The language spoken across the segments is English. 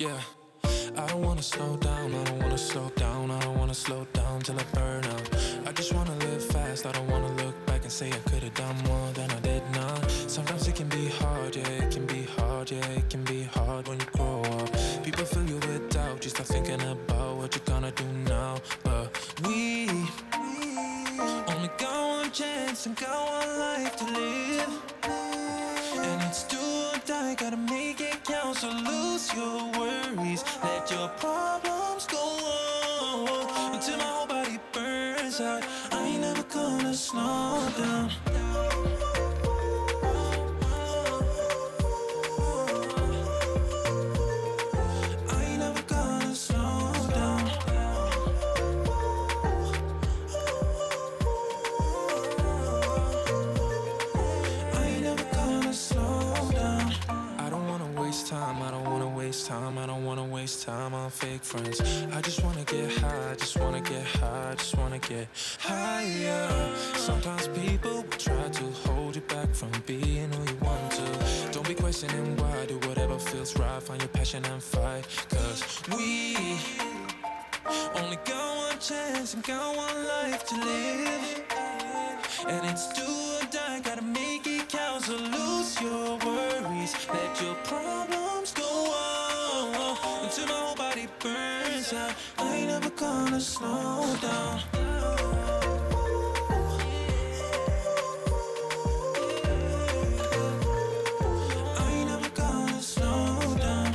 Yeah, I don't wanna slow down, I don't wanna slow down, I don't wanna slow down till I burn out. I just wanna live fast, I don't wanna look back and say I could've done more than I did now. Sometimes it can be hard, yeah, it can be hard, yeah, it can be hard when you grow up. People fill you with doubt, you start thinking about what you're gonna do now. But we only got one chance and got one life to live, and it's do or die, gotta make it count. So lose your worries, let your problems go on until my whole body burns out. I ain't never gonna slow down. I don't wanna waste time on fake friends. I just wanna get high, just wanna get high, just wanna get higher. Sometimes people will try to hold you back from being who you want to. Don't be questioning why, do whatever feels right, find your passion and fight. Cause we only got one chance and got one life to live, and it's do or die, gotta make it count. So lose your worries, let your problems go on until my whole body burns out. I ain't never gonna slow down. I ain't never gonna slow down.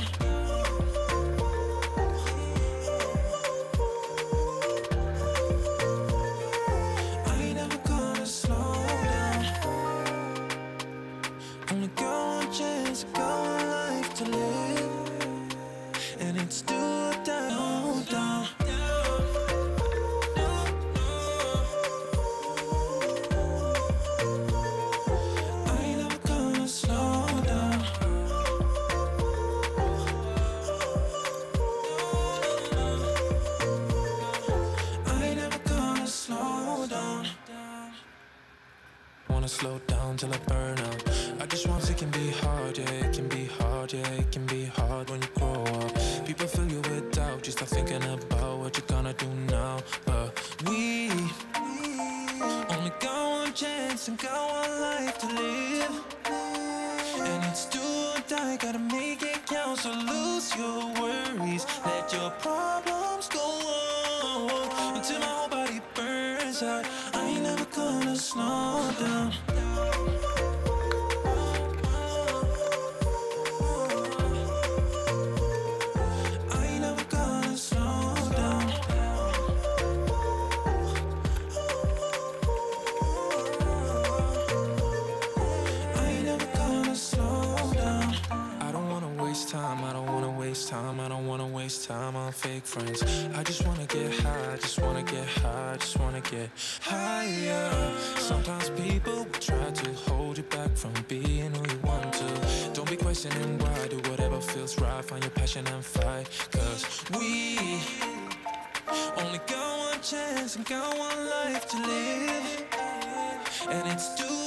I ain't never gonna slow down. Only got one chance, got one life to live, and it's do or die, hold down. I ain't never gonna slow down. I ain't never gonna slow down. Wanna slow down till I burn out. I just want it can be hard, yeah, it can be hard, yeah, it can be hard when you grow up. People fill you with doubt, you start thinking about what you're gonna do now. But we only got one chance and got one life to live, and it's do or die, gotta make it count. So lose your worries, let your problems go on until my whole body burns out. I ain't never gonna slow down. I don't wanna waste time, I don't wanna waste time on fake friends. I just wanna get high, just wanna get high, just wanna get higher. Sometimes people will try to hold you back from being who you want to. Don't be questioning why, do whatever feels right, find your passion and fight. Cause we only got one chance and got one life to live, and it's do